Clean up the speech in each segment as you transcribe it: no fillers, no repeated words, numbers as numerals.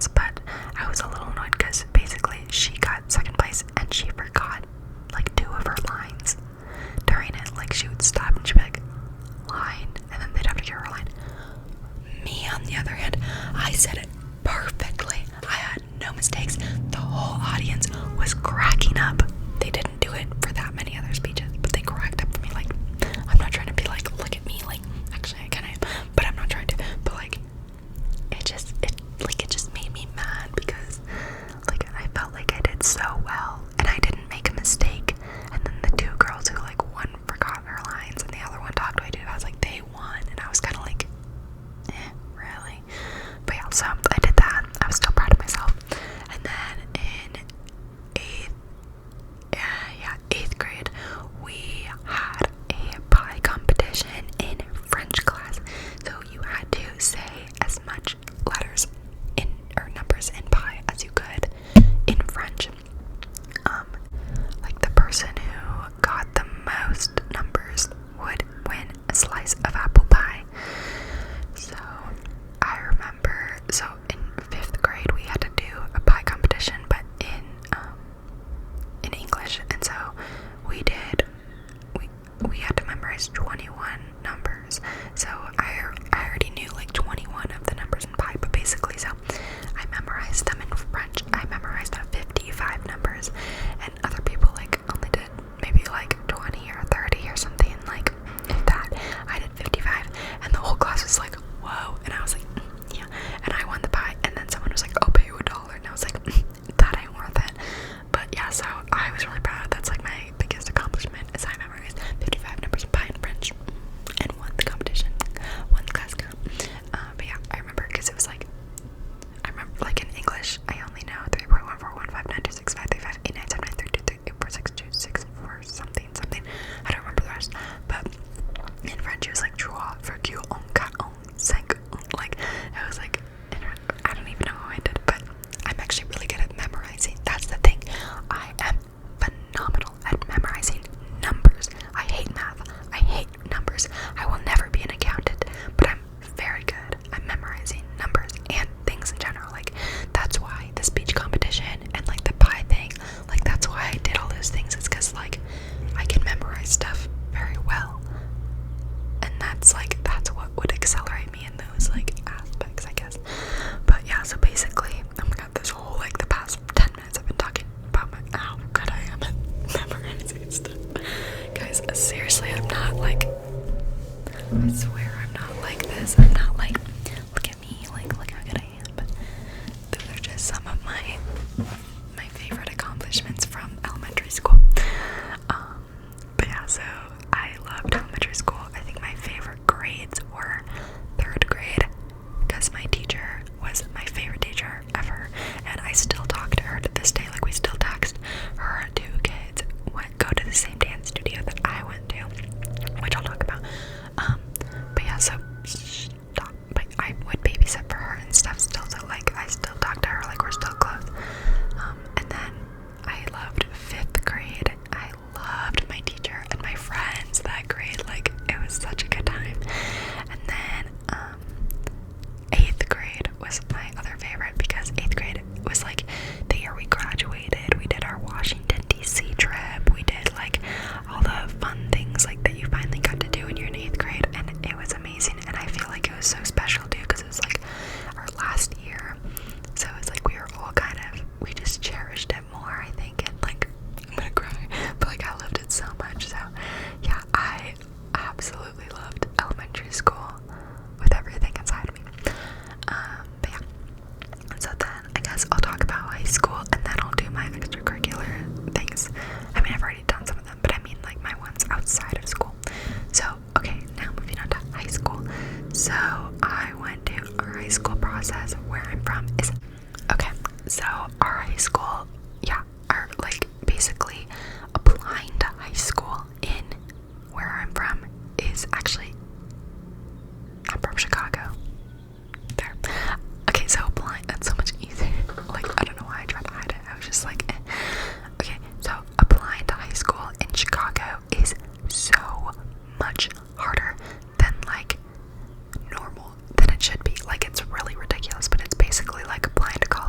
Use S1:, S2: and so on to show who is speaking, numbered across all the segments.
S1: class, but I was a little annoyed because basically she got second place and she forgot like 2 of her lines during it. Like she would stop and she'd be like, line, and then they'd have to hear her line. Me, on the other hand, I said it perfectly. I had no mistakes. The whole audience was cracking up. They didn't do it for that many other speeches, but they cracked up for me. Like, I'm not trying to be like, look at me, like, actually I kind of am, but I'm not trying to, but like, it just made me mad because like I felt like I did so well and I didn't make a mistake, and then the 2 girls who like one forgot her lines and the other one talked way too fast, like they won, and I was kind of like, really? But yeah, so I did that. I was still proud of myself. And then in 8th grade, we had a pie competition in French class. So you had to say as much letters in or numbers in pie as you could in French. Like the person who got the most numbers would win a slice of apple pie. So I remember, so in 5th grade we had to do a pie competition, but in English, and so we had to memorize 21 numbers. So I already knew like 21 of the numbers in pie, but basically, so I memorized them in French. I memorized 55 numbers, and other people like only did maybe like 20 or 30 or something, like if that. I did 55, and the whole class was like, whoa, and I was like, yeah, and I won the pie, and then someone was like, I'll pay you $1, and I was like, that ain't worth it. But yeah, so I was really proud. That's like my biggest accomplishment, is I memorized 55 numbers in pie in French and won the competition, won the class comp. But yeah, I remember because it was like, I remember like in English, I only know 3.14159265335897932384626 something. I don't remember the rest. But in French, it was like 3, 4, 4, 5. Like it was like, I don't even know how I did, but I'm actually really good at memorizing. That's the thing. I am phenomenal at memorizing numbers. I hate math. I hate numbers. I will never be an accountant, but I'm very good at memorizing numbers and things in general. Like that's why the speech competition and like the pie thing, like that's why I did all those things. It's because like I can memorize stuff very well, and that's what would accelerate me in those like aspects, I guess. But yeah, so basically, oh my god, this whole like the past 10 minutes I've been talking about how good I am at memorizing stuff. Guys, seriously, I'm not like, I swear I'm not like this. I'm not like, look at me, like look how good I am. But those are just some of my favorite accomplishments from elementary school. But yeah, so I loved elementary school. I think my favorite grades were 3rd grade, because my teacher was my favorite teacher ever, and I still talk to her to this day. Like we still text. Her 2 kids go to the same dance studio that I went to, which I'll talk about. But yeah, so stop. But I would babysit for her and stuff still, so like I still talk to her, like we're still close. And then I loved 5th grade. I loved my teacher and my friends that grade. Like it was such a good time. And then 8th grade was my other favorite, because 8th grade was like the year we graduated. We did our Washington DC trip. We did like all the fun things like that you finally got to do when you're in 8th grade, and it was amazing. And I feel like it was so special too, because it was like our last year, so it was like we were all we just cherished it more, I think. And like I'm gonna cry, but like I loved it so much. So yeah, I absolutely loved elementary school with everything inside of me. But yeah, so then I guess I'll talk about high school, and then I'll do my extracurricular things. I mean, I've already done some of them, but I mean like my ones outside of school. So okay, now moving on to high school. So I went to our high school process. Where I'm from is, okay, so our high school, yeah, are like basically applying to high school in where I'm from is actually, I'm from Chicago. There. Okay, so applying, that's so much easier. Like, I don't know why I tried to hide it. I was just like, eh. Okay, so applying to high school in Chicago is so much harder than like normal, than it should be. Like, it's really ridiculous, but it's basically like applying to college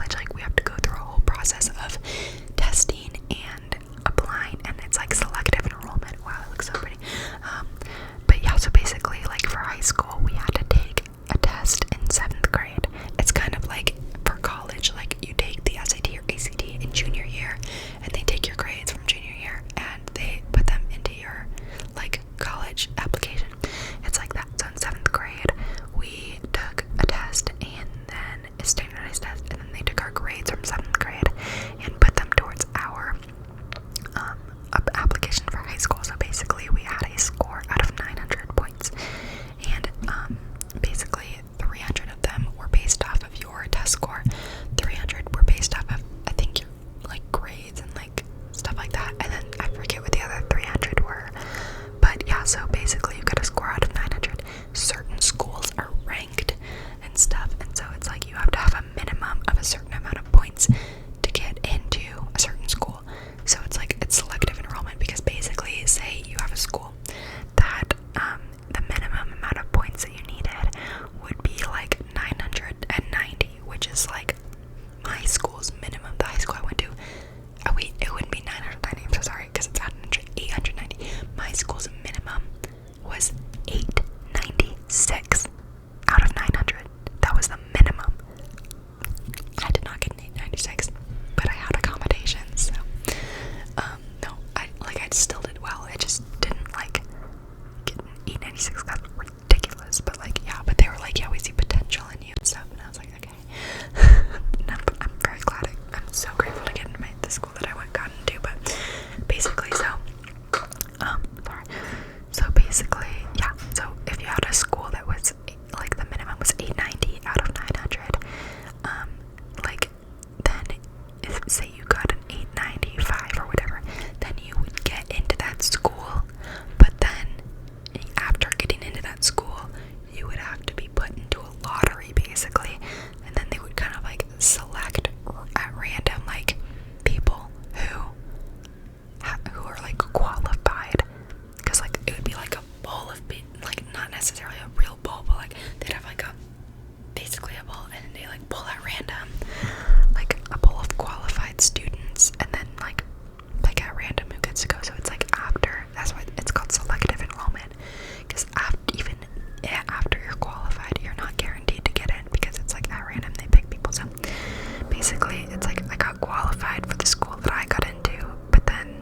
S1: basically, it's like I got qualified for the school that I got into, but then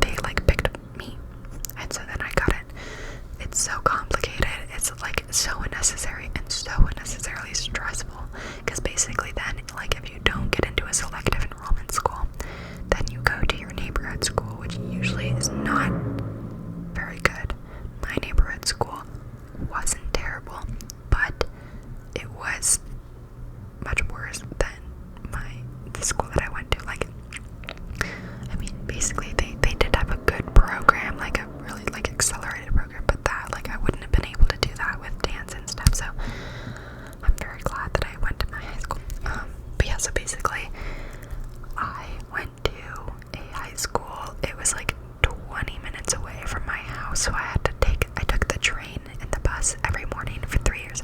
S1: they like picked me, and so then I got it. It's so complicated. It's like so unnecessary and so unnecessarily stressful. Because basically, then like if you don't get into a selective enrollment school, then you go to your neighborhood school, which usually is not very good. My neighborhood school wasn't terrible, but it was much worse than the school that I went to. Like, I mean, basically they did have a good program, like a really like accelerated program, but that like I wouldn't have been able to do that with dance and stuff. So I'm very glad that I went to my high school. But yeah, so basically I went to a high school. It was like 20 minutes away from my house, so I took the train and the bus every morning for 3 years.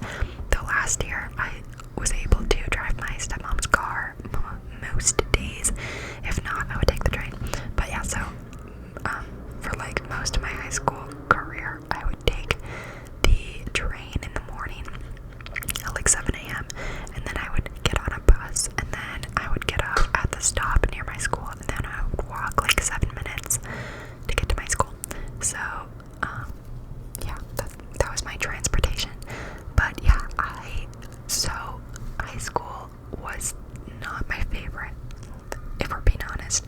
S1: The last year I was able to drive my stepmom's car most days. If not, I would take the train. But yeah, so for like most of my high school career, I would take the train in the morning at like 7 a.m. and then I would get on a bus, and then I would get off at the stop near my school, and then I would walk like 7 minutes to get to my school. So yeah, that was my transportation. But yeah, high school was not my favorite, if we're being honest.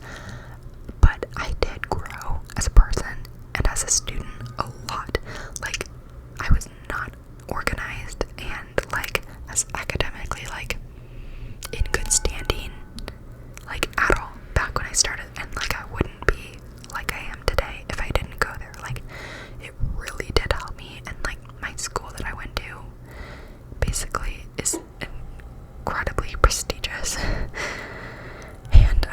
S1: But I did grow as a person and as a student a lot. Like, I was not organized and like as academically like in good standing like at all back when I started, and like I wouldn't be like I am today if I didn't go there. Like, it really did help me, and like my school that I went to basically is incredibly prestigious and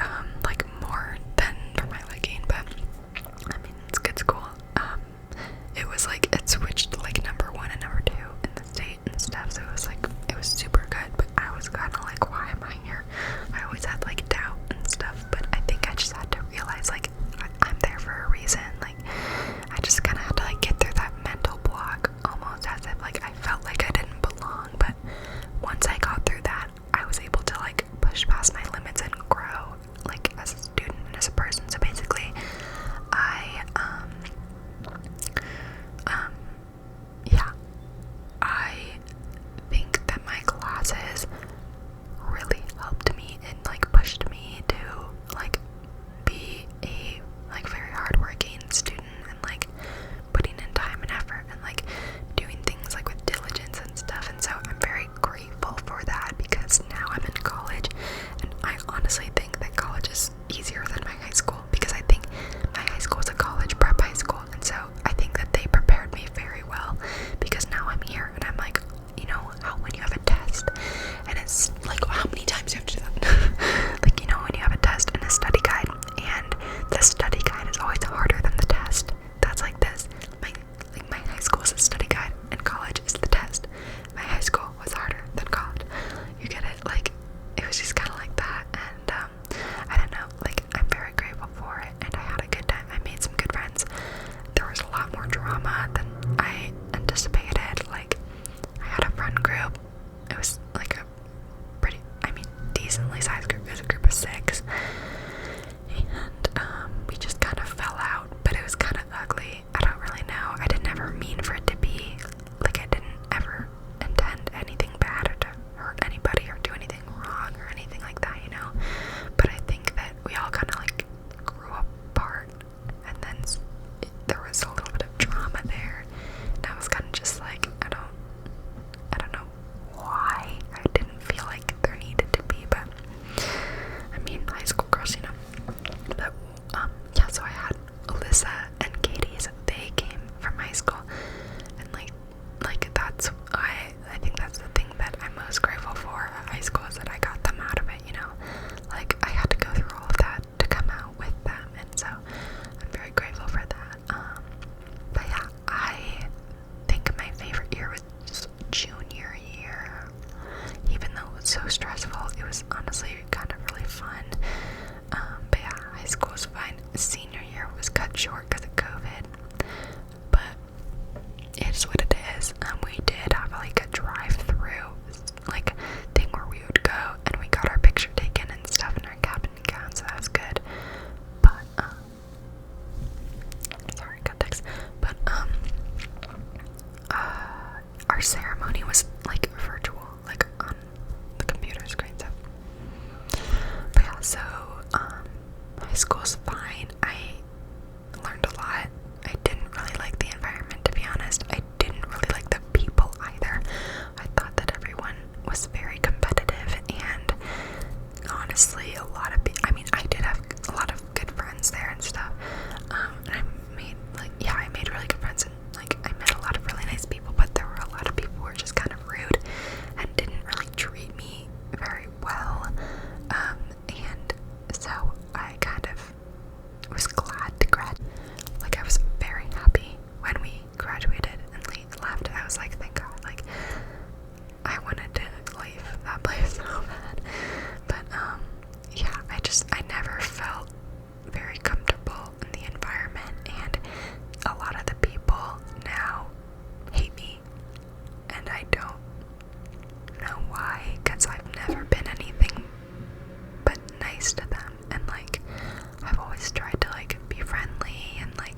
S1: like more than for my liking, but I mean, it's good school. So, high school's fine. I learned a lot. I didn't really like the environment, to be honest. I didn't really like the people either. I thought that everyone was very competitive, and honestly, a lot of I mean, I did have a lot of good friends there and stuff. And I made really good friends, and like I met a lot of really nice people, but there were a lot of people who were just kind of rude and didn't really treat me very well. And so I kind of was glad to graduate. Like, I was very happy when we graduated and left. I was like, thank God. Like, I wanted to leave that place so bad. But yeah, I never felt very comfortable in the environment, and a lot of the people now hate me, and I don't know why, because I've never been anything but nice to them, and like I've always tried to like be friendly and like,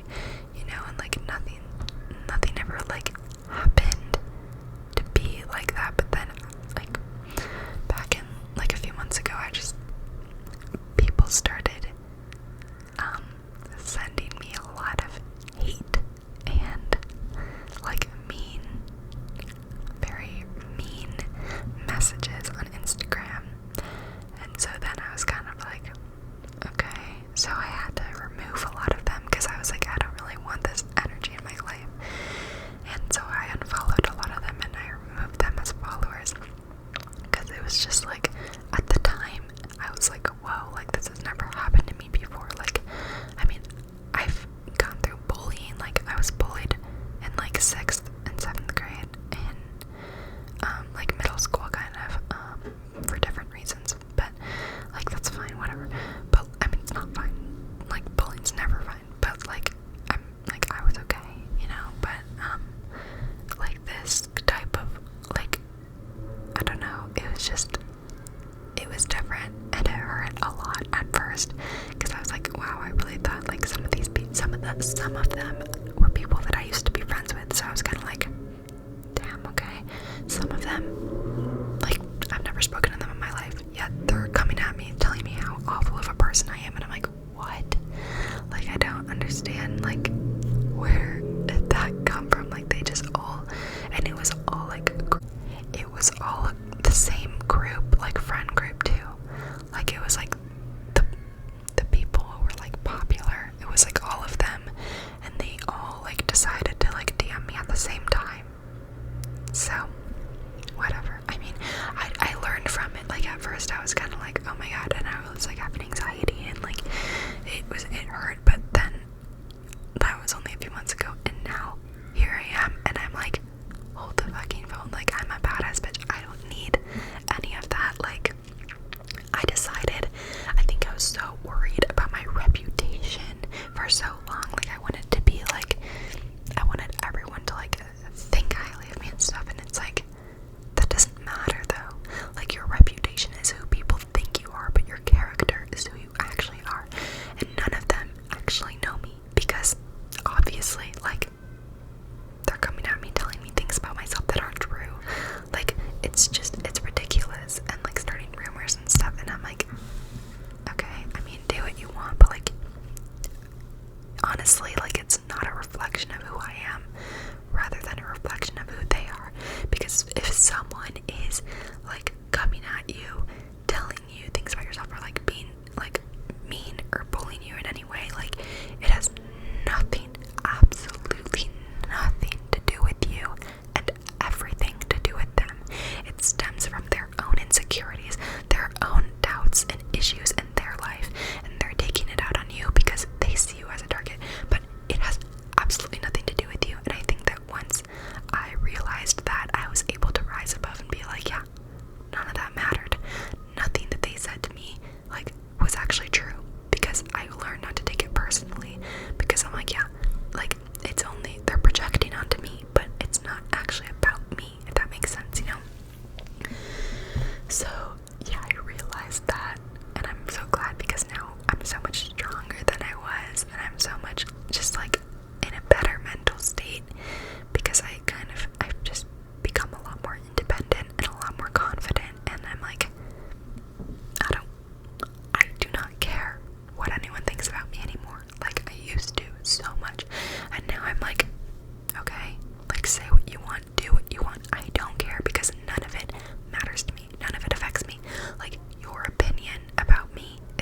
S1: you know, and like nothing ever like happened to be like that. But then like back in like a few months ago, people started sending me a lot of hate and like very mean messages on Instagram. And so then I was kind of like, okay, so I had to remove a lot of them because I was like, I don't really want this energy in my life. And so I unfollowed a lot of them, and I removed them as followers, because it was just like, at the time I was like, whoa, like this has never happened to me before. Like, I mean, I've gone through bullying. Like, I was bullied in like 6th and 7th grade, and like middle school kind of, for different reasons, but like that's fine, whatever. But I mean, it's not fine, like bullying's never fine, but like I was okay, you know. But like this type of, like, I don't know, it was different, and it hurt a lot at first, because I was like, wow, I really thought like some of them were people that I used to be friends with. So I was kind of like, damn, okay, some of them, like, I've never spoken to them in my life, yet they're coming at me telling me how awful of a person I am, and I'm like, what? Like, I don't understand, like, where did that come from? Like, they just all, and it was all the same group, like friend group too. Like, it was like the people who were like popular, it was like all of them, and they all like decided to like DM me at the same time. So whatever. I mean, I learned from it. Like, at first I was kind of like, oh my god, and I was like having anxiety, and like it hurt, but then that was only a few months ago,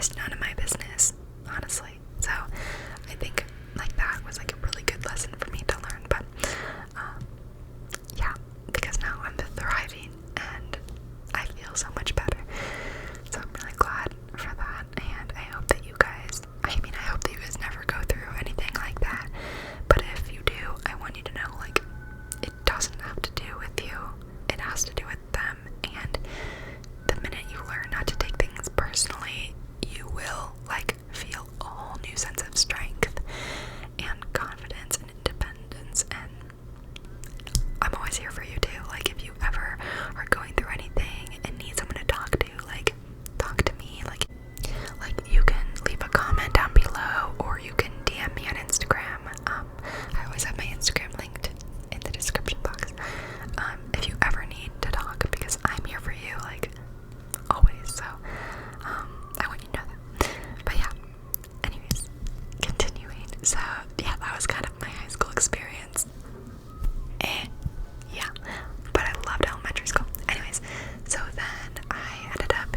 S1: is none of my business, honestly. So I think like that was like a really good lesson for me to learn. But yeah, because now I'm thriving and I feel so much better. So I'm really glad for that, and I hope that you guys, I hope that you guys never go through anything like that. But if you do, I want you to know, like, it doesn't have to do with you. It has to do with them. And the minute you learn not to take things personally, you will, like, feel a whole new sense of strength and confidence and independence. And I'm always here for you too. Like, if you ever are going through anything and need someone to talk to, like, talk to me. Like you can leave a comment down below, or you can DM me on Instagram. I always have my Instagram linked in the description box. If you ever need to talk, because I'm here for you, like, always. So I want you to know that. But yeah, anyways, continuing. So yeah, that was kind of my high school experience. Yeah, but I loved elementary school. Anyways, so then I ended up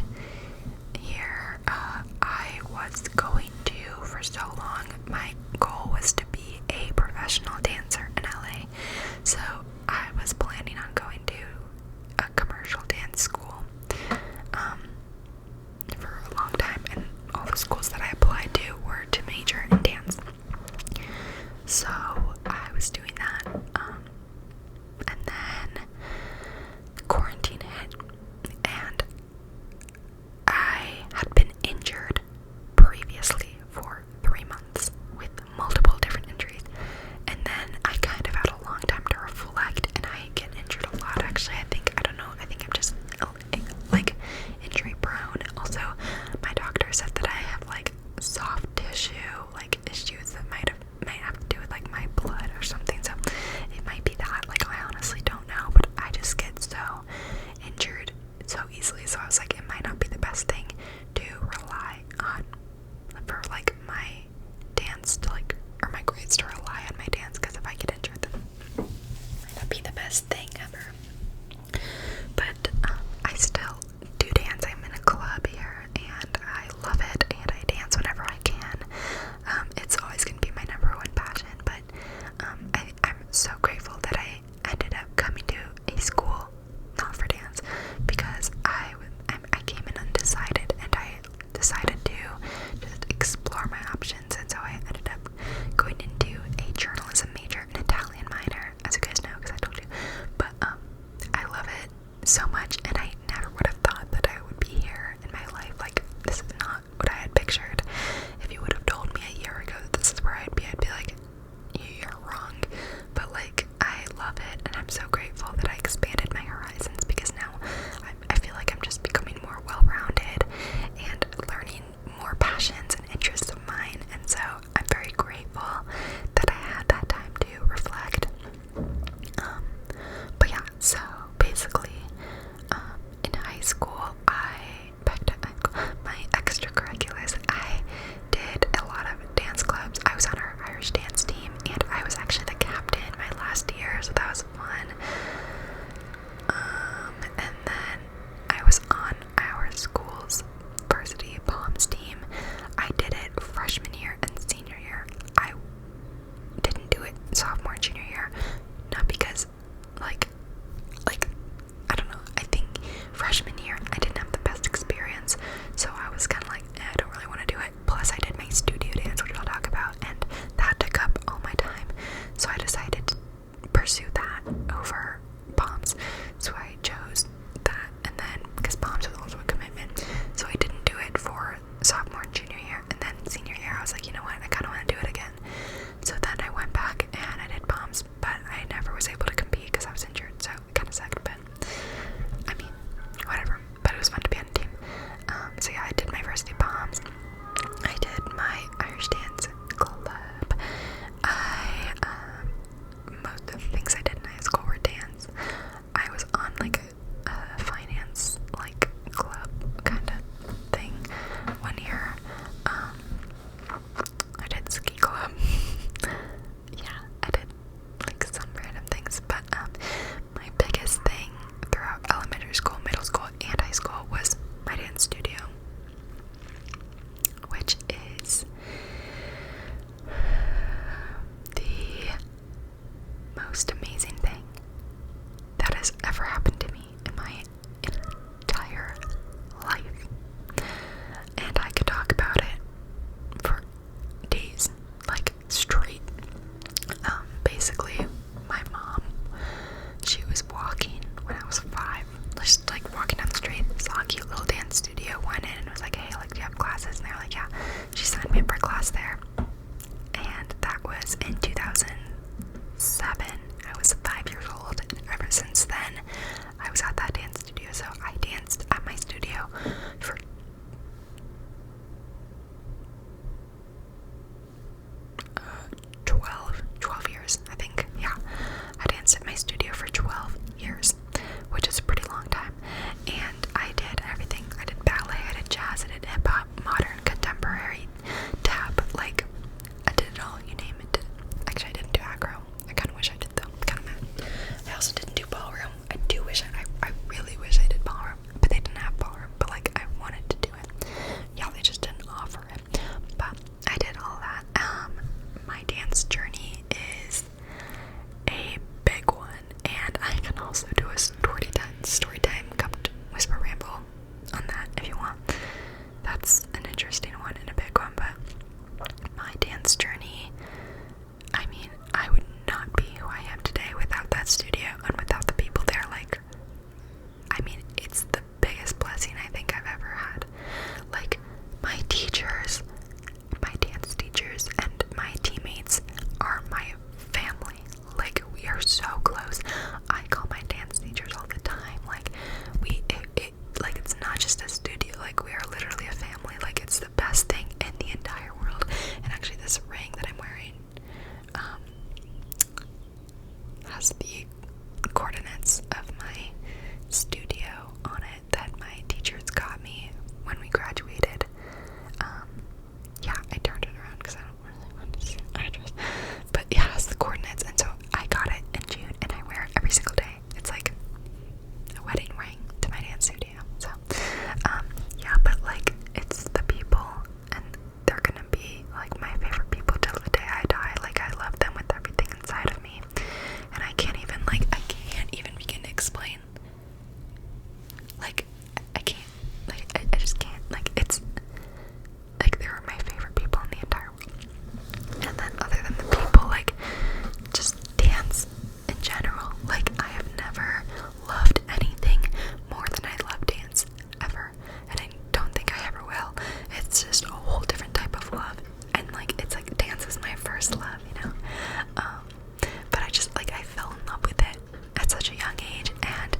S1: here. I was going to, for so long, my goal was to be a professional dancer in LA. So I was planning on going to a commercial dance school for a long time, and all the schools that I applied to were to major in dance. So I was doing that, and then quarantine hit, and I had been injured previously for 3 months with multiple different injuries, and then I kind of had a long time to reflect, and I get injured a lot. Actually, I think I'm just like injury prone. Also, my doctor said that I have like soft tissue like issues that might have to do with like my blood or something. So it might be that. Like, I honestly don't know, but I just get so injured so easily. So I was like, it might not be the best thing to rely on for like my dance to like, or my grades to rely on my dance, because if I get injured, then it might not be the best thing ever. But I still do dance. I'm in a club here, and I love it, and I dance whenever I can. It's always going to be my number one passion, but I'm so grateful that I ended up coming to a school not for dance, because I came in undecided, and I decided to just explore my options, and so I ended up going into a journalism major and Italian minor, as you guys know, because I told you. But I love it so much, and I never would have thought that I would be here in my life. Like, this is not what I had pictured. If you would have told me a year ago that this is where I'd be like, you're wrong. But like, I love it, and I'm so grateful that I expanded my horizons, because now I feel like I'm just becoming more well-rounded and learning went for class there, and that was in 2007. I was 5 years old, and ever since then, I was at that dance studio. So I danced at my studio for 12 years, I think. Yeah, I danced at my studio for 12 years, which is a pretty long time. And I did everything. I did ballet, I did jazz, I did hip hop, modern, contemporary, tap, like I did it all, you name it. Actually, I didn't do acro. I kind of wish I did though. Kind of mad. I also didn't do ballroom. I do wish I really wish I did ballroom, but they didn't have ballroom. But like I wanted to do it. Yeah, they just didn't offer it. But I did all that. My dance journey is a big one, and I can also do a story time. Come to Whisper Ramble on that if you want. That's an interesting one and a big one. But my dance journey, I mean, I would not be who I am today without that studio and without the people there. Like, I mean, it's the biggest blessing I think I've ever had. Like, my teachers, my dance teachers, and my teammates are my family. Like, we are so close. I call my dance teachers all the time. Like, like, it's not just a studio. Like, we are literally a family. Like, it's the best thing in the entire world. And actually, this ring that I'm wearing has the coordinates of my studio on it that my teachers got me when we graduated. Yeah, I turned it around because I don't really want to see the address. But yeah, it has the coordinates, and so I got it in June, and I wear it every single day. It's like a wedding ring to my dance studio. So, yeah, but like, it's the people, and they're gonna be like my favorite people till the day I die. Like, I love them with everything inside of me, and I can't even begin to explain. Like, I can't, like, I just can't, like, it's like, they are my favorite people in the entire world. And then other than the people, like, just dance in general. Like, I have never loved anything more than I love dance, ever. And I don't think I ever will. It's just a whole different type of love. And like, it's like, dance is my first love, you know? But I just, like, I fell in love with it at such a young age, and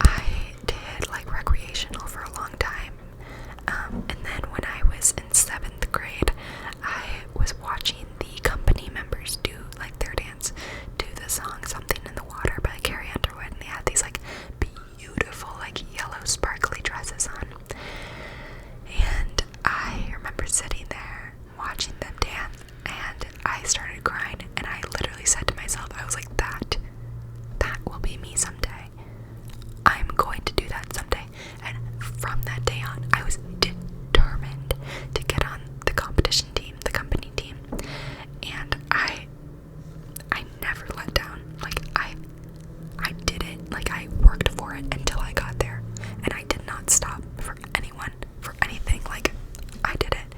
S1: I did like recreational for a long time. And then when I was in 7th grade, I was watching the company members do like their dance, do the song Something in the Water by Carrie Underwood, and they had these like beautiful like yellow sparkly dresses on. And I remember sitting there watching them dance, and I started crying, and I literally said to myself, I was like, that will be me someday. I'm going to do that someday. And from that day on, I was determined to get on the competition team, the company team. And I never let down. Like, I did it. Like, I worked for it until I got there. And I did not stop for anyone, for anything. Like, I did it.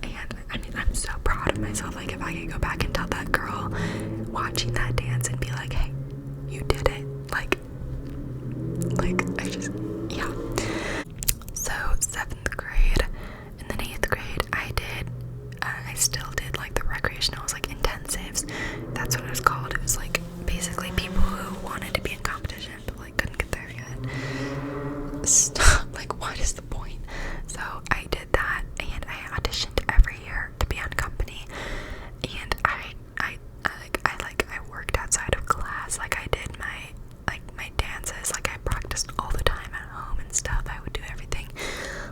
S1: And I mean, I'm so proud of myself. Like, if I could go back and tell that girl watching that dance and be like, hey, you did it. Like, I just, yeah. So 7th grade and then 8th grade, I still did like the recreational, it was like intensives. That's what it was called. It was like basically people who wanted to be in competition but like couldn't get there yet. Stop, like, what is the point? So I did that, and I auditioned every year to be on company, and I worked outside of class. Like, I did my dances, like I practiced all the time at home and stuff. I would do everything.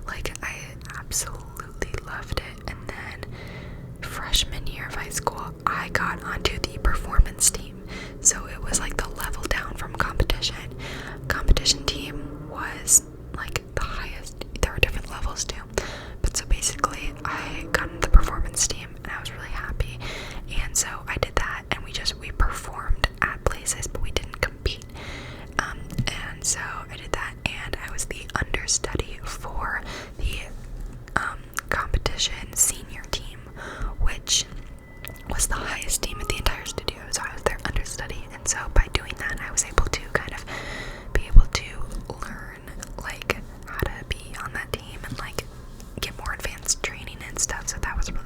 S1: Like, I absolutely loved it. And then freshman year of high school, I got onto the performance team. So it was like the level down from competition. Competition team was like the highest. There were different levels too. But so basically I got into the performance team, and I was really happy. And so I did that, and we performed at places, but we didn't compete. And so I did that, and I was the understudy for the competition senior team, which was the highest team at the entire studio. So I was their understudy, and so by doing that, I was able to kind of be able to learn like how to be on that team and like get more advanced training and stuff. So that was really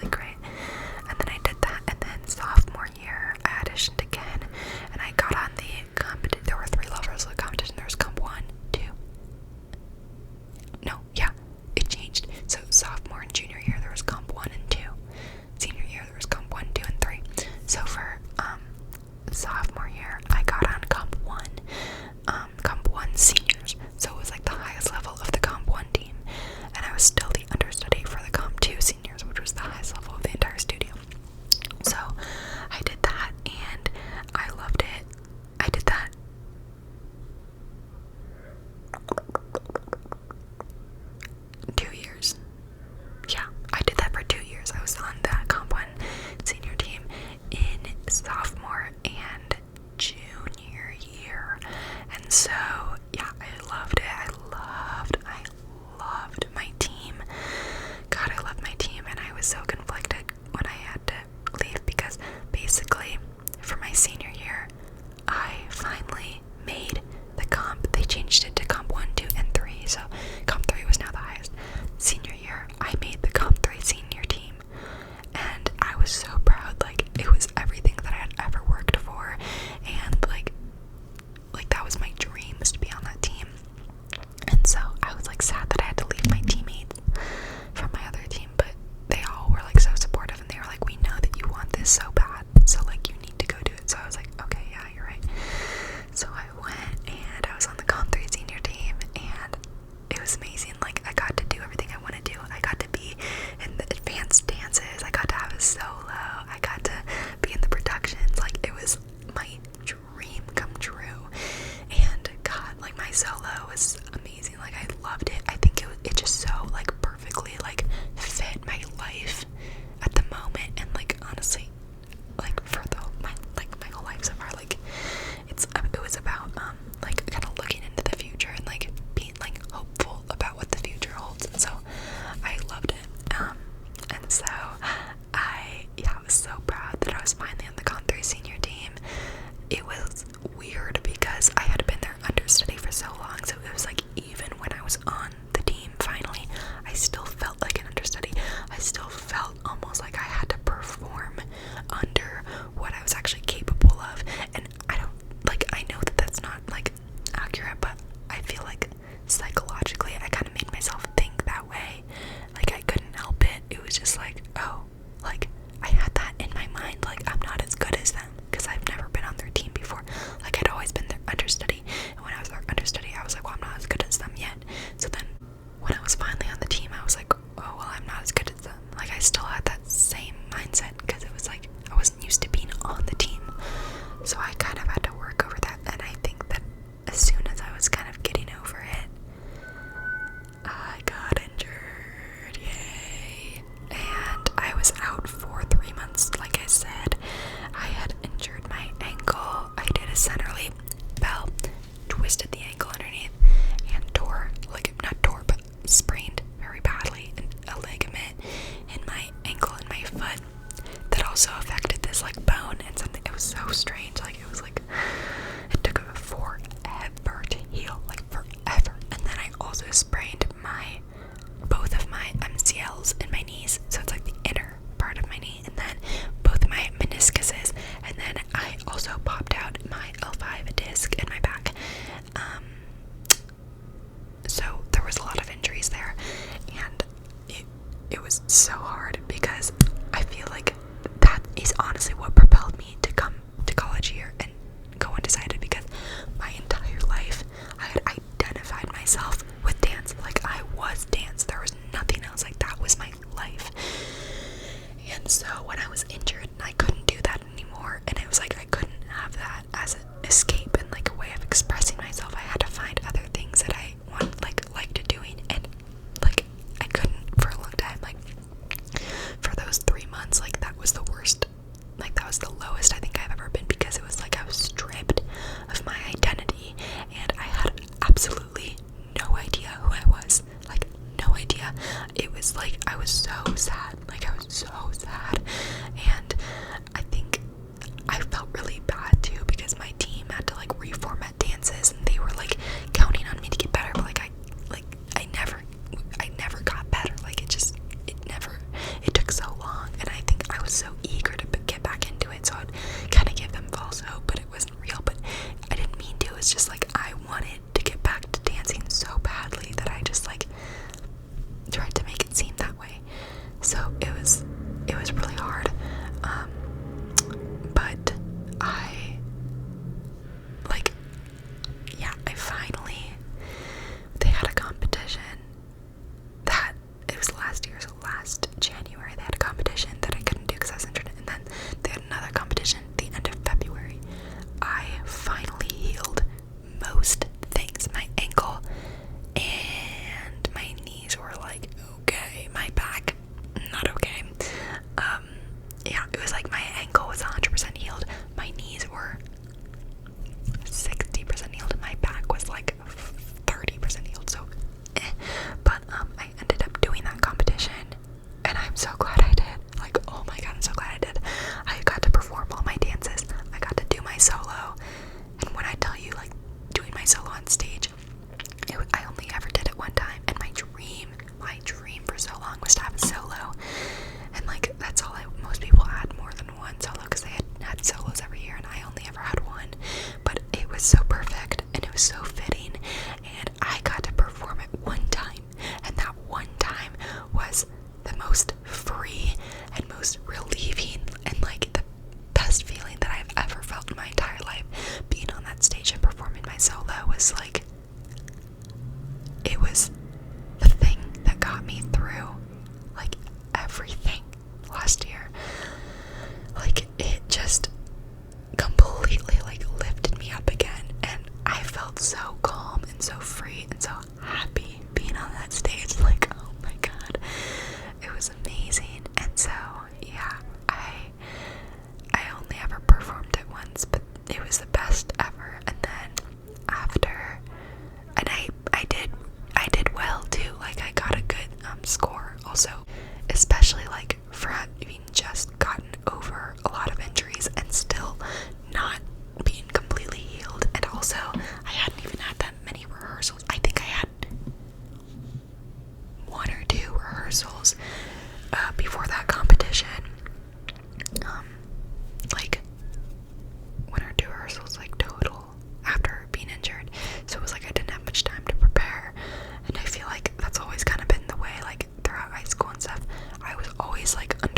S1: was on the Comp 1 senior team in sophomore and junior year. And so, yeah, I loved it. I loved my team. God, I loved my team, and I was so conflicted when I had to leave because basically for my senior year, I finally made the comp. They changed it to Comp 1, 2, and 3, so Comp 3 was now the highest. Senior year, I made the Comp 3 senior team, and I was so proud. Like, it was everything that I had ever worked for, and like that was my dream, was to be on that team. And so I was like sad that I had to leave my teammates from my other team, but they all were like so supportive, and they were like, we know that you want this so bad, so like you need to go do it. So I was like, okay, yeah, you're right. So I went, and I was on the Comp 3 senior team, and it was amazing. Like, I got to do everything I want to do. I got to be in the advanced dances, I got to have a solo, I got to be in the productions. Like, it was my dream come true. And God, like, my solo was amazing. Like, I loved it. I think it just so like perfectly like fit my life at the moment, and like honestly, like for my whole life so far, like it was about like kind of looking into the future and like being like hopeful about what the future holds. And so I loved it. And so I was so proud that I was finally on the Comp 3 senior team. It was weird because I had been their understudy for so long, so it was like even when I was on the team finally, I still felt like an understudy. I still felt almost like I had to perform under what I was actually capable of. And I know that that's not like accurate, but I feel like psychologically I kind of made myself think that way. Like, I couldn't help it. It was just like, oh, like I had that in my mind, like I'm not as good as them because I've never been on their team before. Like, I'd always been their understudy, and when I was their understudy, I was like, well, I'm not as good as them yet. So then when I was finally on the team, I was like, oh, well, I'm not as good as them. Like, I still had that same mindset because it was like I wasn't used to being on the team. So I kind of had to work over that, and I think that as soon as I was kind of getting over it, I got injured, yay, and I was out for 3 months. Like I said, I had injured my ankle. I did a center leap, fell, twisted the ankle underneath, and but sprained very badly a ligament in my ankle and my foot that also affected this like bone and something. It was so strange. Like, it was like it took forever to heal, like forever. And then I also sprained both of my MCLs in my knees, so it's like the inner part of my knee, and then both of my meniscuses, and then I also popped out my L5 disc in my back. So there was a lot of injuries there, and it was so hard because I feel like that is honestly what propelled me to come to college here. most free and most relieving and like the best feeling that I've ever felt in my entire life. Being on that stage and performing my solo was like, it was the thing that got me through like everything last year. Like it just completely like lifted me up again, and I felt so calm and so free and so happy being on that stage. Like, oh my god, it was amazing. And so yeah, I only ever performed it once, but it was the best ever. And then after, and I did well too. Like I got a good score also, especially like for having just gotten over a lot of injuries and still not being completely healed. And also I hadn't even had that many rehearsals. I think I had 1 or 2 rehearsals before that competition. Like 1 or 2 rehearsals like total after being injured. So it was like I didn't have much time to prepare, and I feel like that's always kind of been the way like throughout high school and stuff. I was always like under